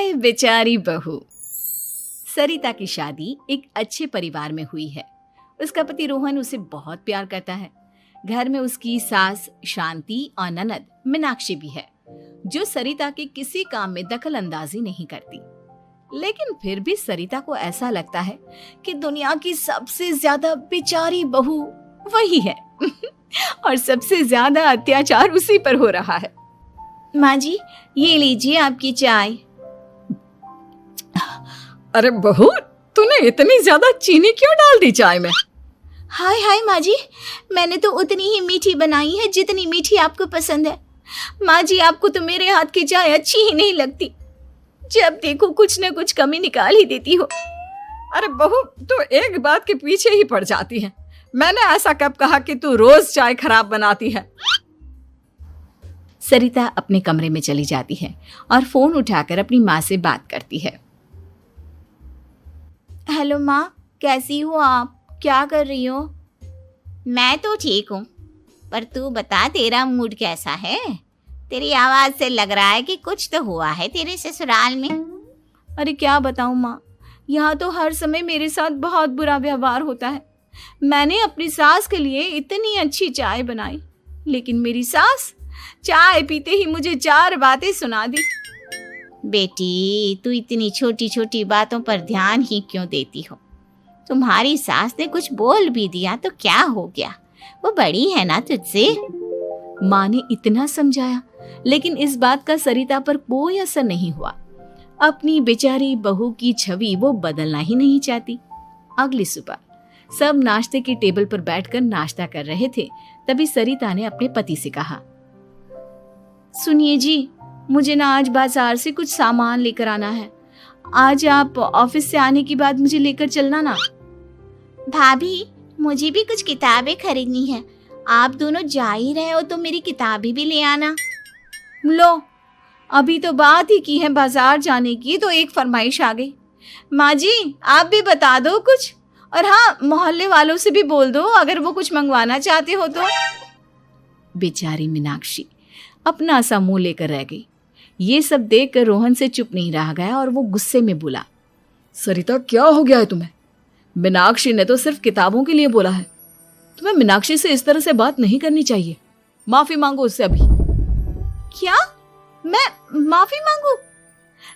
हाय बेचारी बहू। सरिता की शादी एक अच्छे परिवार में हुई है। उसका पति रोहन उसे बहुत प्यार करता है। घर में उसकी सास शांति और ननद मीनाक्षी भी है, जो सरिता के किसी काम में दखल अंदाजी नहीं करती। लेकिन फिर भी सरिता को ऐसा लगता है कि दुनिया की सबसे ज्यादा बेचारी बहू वही है और सबसे ज्यादा अत्याचार उसी पर हो रहा है। माँ जी, ये लीजिए आपकी चाय। अरे बहू, तूने इतनी ज्यादा चीनी क्यों डाल दी चाय में? हाय हाय माँ जी, मैंने तो उतनी ही मीठी बनाई है जितनी मीठी आपको पसंद है। माँ जी, आपको तो मेरे हाथ की चाय अच्छी ही नहीं लगती। जब देखो कुछ न कुछ कमी निकाल ही देती हो। अरे बहू, तू एक बात के पीछे ही पड़ जाती है। मैंने ऐसा कब कहा कि तू रोज चाय खराब बनाती है? सरिता अपने कमरे में चली जाती है और फोन उठाकर अपनी माँ से बात करती है। हेलो माँ, कैसी हो आप? क्या कर रही हो? मैं तो ठीक हूँ, पर तू बता, तेरा मूड कैसा है? तेरी आवाज से लग रहा है कि कुछ तो हुआ है तेरे ससुराल में। अरे क्या बताऊँ माँ, यहाँ तो हर समय मेरे साथ बहुत बुरा व्यवहार होता है। मैंने अपनी सास के लिए इतनी अच्छी चाय बनाई, लेकिन मेरी सास चाय पीते ही मुझे 4 बातें सुना दी। बेटी, तू इतनी छोटी छोटी बातों पर ध्यान ही क्यों देती हो? तुम्हारी सास ने कुछ बोल भी दिया तो क्या हो गया, वो बड़ी है ना तुझसे। माँ ने इतना समझाया, लेकिन इस बात का सरिता पर कोई असर नहीं हुआ। अपनी बेचारी बहू की छवि वो बदलना ही नहीं चाहती। अगली सुबह सब नाश्ते की टेबल पर बैठकर नाश्ता कर रहे थे। तभी सरिता ने अपने पति से कहा, सुनिए जी, मुझे ना आज बाजार से कुछ सामान लेकर आना है। आज आप ऑफिस से आने के बाद मुझे लेकर चलना ना। भाभी, मुझे भी कुछ किताबें खरीदनी है। आप दोनों जा ही रहे हो तो मेरी किताबें भी ले आना। लो, अभी तो बात ही की है बाजार जाने की, तो एक फरमाइश आ गई। माँ जी, आप भी बता दो कुछ, और हाँ, मोहल्ले वालों से भी बोल दो अगर वो कुछ मंगवाना चाहते हो तो। बेचारी मीनाक्षी अपना सा मुंह लेकर रह गई। ये सब देखकर रोहन से चुप नहीं रह गया और वो गुस्से में बोला, सरिता, क्या हो गया है तुम्हें? मीनाक्षी ने तो सिर्फ किताबों के लिए बोला है। तुम्हें मीनाक्षी से इस तरह से बात नहीं करनी चाहिए। माफी मांगो उससे अभी। क्या? मैं माफी मांगू?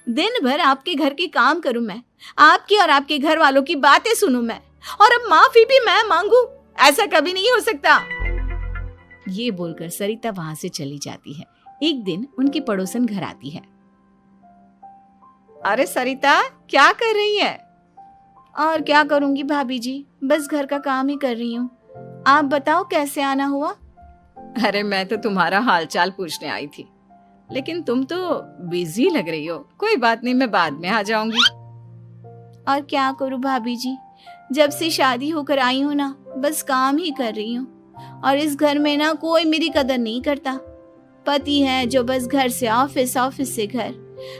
दिन भर आपके घर के काम करूं मैं, आपकी और आपके घर वालों की बातें सुनूं मैं, और अब माफी भी मैं मांगू? ऐसा कभी नहीं हो सकता। ये बोलकर सरिता वहां से चली जाती है। एक दिन उनकी पड़ोसन घर आती है। अरे सरिता, क्या कर रही है? और क्या करूंगी भाभी जी, बस घर का काम ही कर रही हूँ। आप बताओ कैसे आना हुआ? अरे मैं तो तुम्हारा हालचाल पूछने आई थी, लेकिन तुम तो बिजी लग रही हो। कोई बात नहीं, मैं बाद में आ जाऊंगी। और क्या करूं भाभी जी, जब से शादी होकर आई हूँ ना, बस काम ही कर रही हूँ। और इस घर में ना कोई मेरी कदर नहीं करता। पति है जो बस घर से ऑफिस, ऑफिस से घर।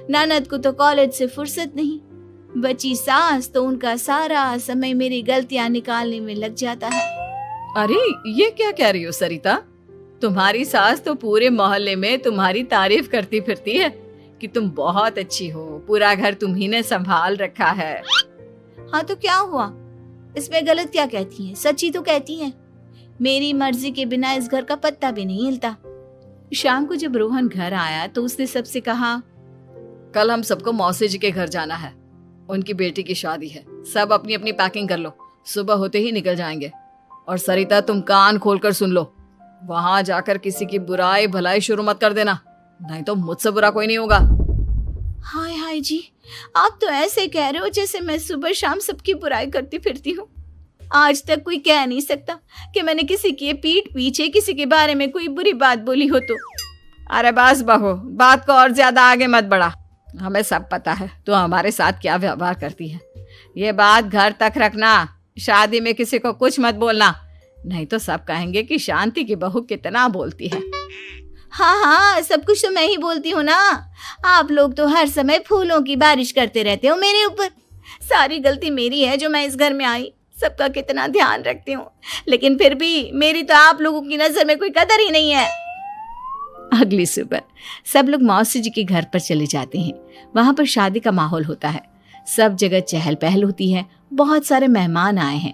ननद को तो कॉलेज से फुर्सत नहीं। बची सास तो उनका सारा समय मेरी गलतियां निकालने में लग जाता है। अरे ये क्या कह रही हो सरिता? तुम्हारी सास तो पूरे मोहल्ले में तुम्हारी तारीफ करती फिरती है कि तुम बहुत अच्छी हो, पूरा घर तुम्ही ने संभाल रखा है। हाँ तो क्या हुआ, इसमें गलत क्या कहती हैं? सच्ची तो कहती हैं। मेरी मर्जी के बिना इस घर का पत्ता भी नहीं हिलता। शाम को जब रोहन घर आया तो उसने सबसे कहा, कल हम सबको मौसी जी के घर जाना है। उनकी बेटी की शादी है। सब अपनी अपनी पैकिंग कर लो, सुबह होते ही निकल जाएंगे। और सरिता, तुम कान खोलकर सुन लो, वहां जाकर किसी की बुराई भलाई शुरू मत कर देना, नहीं तो मुझसे बुरा कोई नहीं होगा। हाय हाय जी, आप तो ऐसे कह रहे हो जैसे मैं सुबह शाम सबकी बुराई करती फिरती हूँ। आज तक कोई कह नहीं सकता कि मैंने किसी की पीठ पीछे किसी के बारे में कोई बुरी बात बोली हो तो। अरे बस बहू, बात को और ज्यादा आगे मत बढ़ा। हमें सब पता है तू हमारे साथ क्या व्यवहार करती है। ये बात घर तक रखना, शादी में किसी को कुछ मत बोलना, नहीं तो सब कहेंगे कि शांति की बहू कितना बोलती है। हाँ हाँ, सब कुछ तो मैं ही बोलती हूँ ना। आप लोग तो हर समय फूलों की बारिश करते रहते हो मेरे ऊपर। सारी गलती मेरी है जो मैं इस घर में आई। सबका कितना ध्यान रखती हूँ, लेकिन फिर भी मेरी तो आप लोगों की नजर में कोई कदर ही नहीं है। अगली सुबह सब लोग मौसी जी के घर पर चले जाते हैं। वहां पर शादी का माहौल होता है, सब जगह चहल पहल होती है, बहुत सारे मेहमान आए हैं।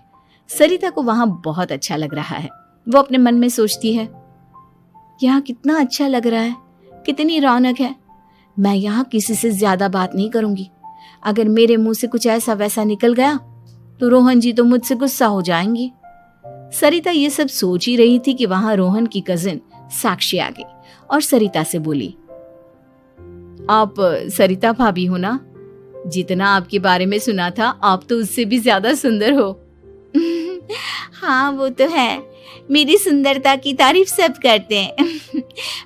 सरिता को वहां बहुत अच्छा लग रहा है। वो अपने मन में सोचती है, यहाँ कितना अच्छा लग रहा है, कितनी रौनक है। मैं यहाँ किसी से ज्यादा बात नहीं करूंगी। अगर मेरे मुंह से कुछ ऐसा वैसा निकल गया तो रोहन जी तो मुझसे गुस्सा हो जाएंगी। सरिता ये सब सोच ही रही थी कि वहां रोहन की कजिन साक्षी आ गई और सरिता से बोली, आप सरिता भाभी हो ना? जितना आपके बारे में सुना था, आप तो उससे भी ज्यादा सुंदर हो। हाँ वो तो है, मेरी सुंदरता की तारीफ सब करते हैं।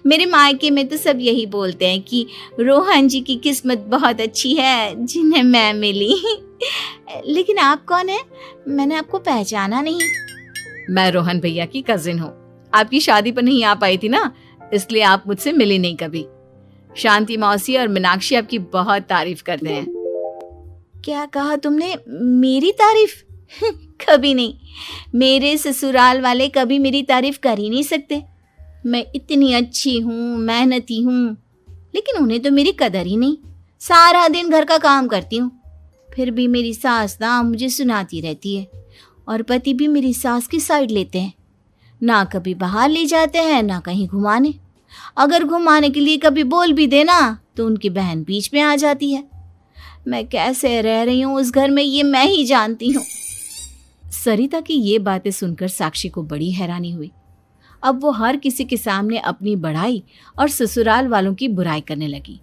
मेरे मायके में तो सब यही बोलते हैं कि रोहन जी की किस्मत बहुत अच्छी है जिन्हें मैं मिली। लेकिन आप कौन है? मैंने आपको पहचाना नहीं। मैं रोहन भैया की कजिन हूँ। आपकी शादी पर नहीं आ पाई थी ना, इसलिए आप मुझसे मिली नहीं कभी। शांति मौसी और मीनाक्षी आपकी बहुत तारीफ करते हैं। क्या कहा तुमने? मेरी तारीफ? कभी नहीं। मेरे ससुराल वाले कभी मेरी तारीफ कर ही नहीं सकते। मैं इतनी अच्छी हूँ, मेहनती हूँ, लेकिन उन्हें तो मेरी कदर ही नहीं। सारा दिन घर का काम करती हूँ, फिर भी मेरी सास ना मुझे सुनाती रहती है, और पति भी मेरी सास की साइड लेते हैं। ना कभी बाहर ले जाते हैं, ना कहीं घुमाने। अगर घुमाने के लिए कभी बोल भी देना तो उनकी बहन बीच में आ जाती है। मैं कैसे रह रही हूँ उस घर में, ये मैं ही जानती हूँ। सरिता की ये बातें सुनकर साक्षी को बड़ी हैरानी हुई। अब वो हर किसी के सामने अपनी बढ़ाई और ससुराल वालों की बुराई करने लगी।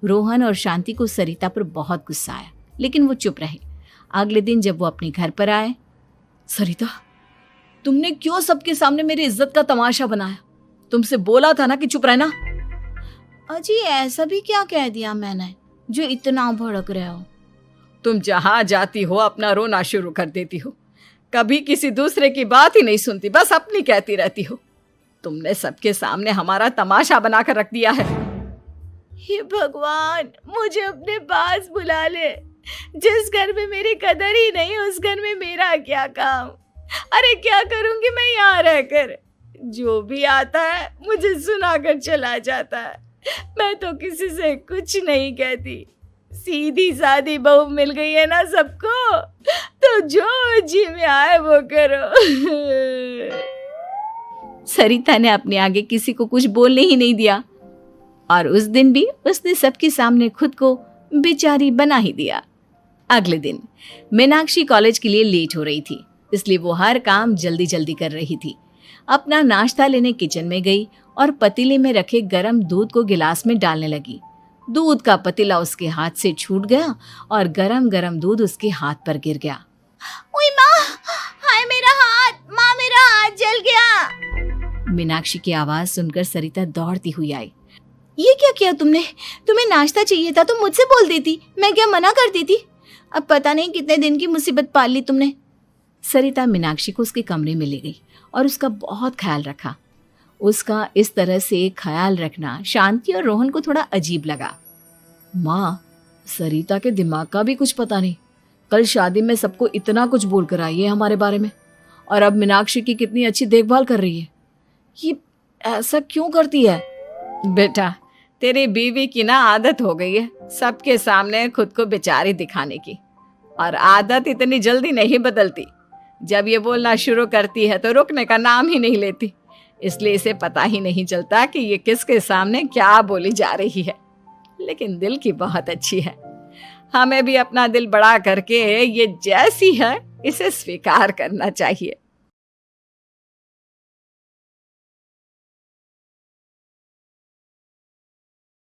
रोहन और शांति को सरिता पर बहुत गुस्सा आया, लेकिन वो चुप रहे। अगले दिन जब वो अपने घर पर आए, सरिता, तुमने क्यों सबके सामने मेरी इज्जत का तमाशा बनाया? तुमसे बोला था ना कि चुप रहना। अजी ऐसा भी क्या कह दिया मैंने जो इतना भड़क रहे हो? तुम जहां जाती हो अपना रोना शुरू कर देती हो, कभी किसी दूसरे की बात ही नहीं सुनती, बस अपनी कहती रहती हो। तुमने सबके सामने हमारा तमाशा बनाकर रख दिया है। हे भगवान, मुझे अपने पास बुला ले। जिस घर में मेरी कदर ही नहीं, उस घर में मेरा क्या काम? अरे क्या करूंगी मैं यहाँ रहकर? जो भी आता है मुझे सुनाकर चला जाता है। मैं तो किसी से कुछ नहीं कहती। सीधी सादी बहू मिल गई है ना सबको, तो जो जी में आए वो करो। सरिता ने अपने आगे किसी को कुछ बोलने ही नहीं दिया, और उस दिन भी उसने सबके सामने खुद को बेचारी बना ही दिया। अगले दिन मीनाक्षी कॉलेज के लिए लेट हो रही थी, इसलिए वो हर काम जल्दी जल्दी कर रही थी। अपना नाश्ता लेने किचन में गई और पतीले में रखे गरम दूध को गिलास में डालने लगी। दूध का पतीला उसके हाथ से छूट गया और गरम गरम दूध उसके हाथ पर गिर गया। ओए माँ, हाय मेरा हाथ, माँ मेरा हाथ जल गया। मीनाक्षी की आवाज सुनकर सरिता दौड़ती हुई आई। ये क्या किया तुमने? तुम्हें नाश्ता चाहिए था तो मुझसे बोल देती, मैं क्या मना करती थी? अब पता नहीं कितने दिन की मुसीबत पाल ली तुमने। सरिता मीनाक्षी को उसके कमरे में ले गई और उसका बहुत ख्याल रखा। उसका इस तरह से ख्याल रखना शांति और रोहन को थोड़ा अजीब लगा। माँ, सरिता के दिमाग का भी कुछ पता नहीं। कल शादी में सबको इतना कुछ बोल कर आई है हमारे बारे में, और अब मीनाक्षी की कितनी अच्छी देखभाल कर रही है। ये ऐसा क्यों करती है? बेटा, तेरी बीवी की ना आदत हो गई है सबके सामने खुद को बेचारी दिखाने की, और आदत इतनी जल्दी नहीं बदलती। जब ये बोलना शुरू करती है तो रुकने का नाम ही नहीं लेती, इसलिए इसे पता ही नहीं चलता कि ये किसके सामने क्या बोली जा रही है। लेकिन दिल की बहुत अच्छी है। हमें भी अपना दिल बड़ा करके ये जैसी है इसे स्वीकार करना चाहिए।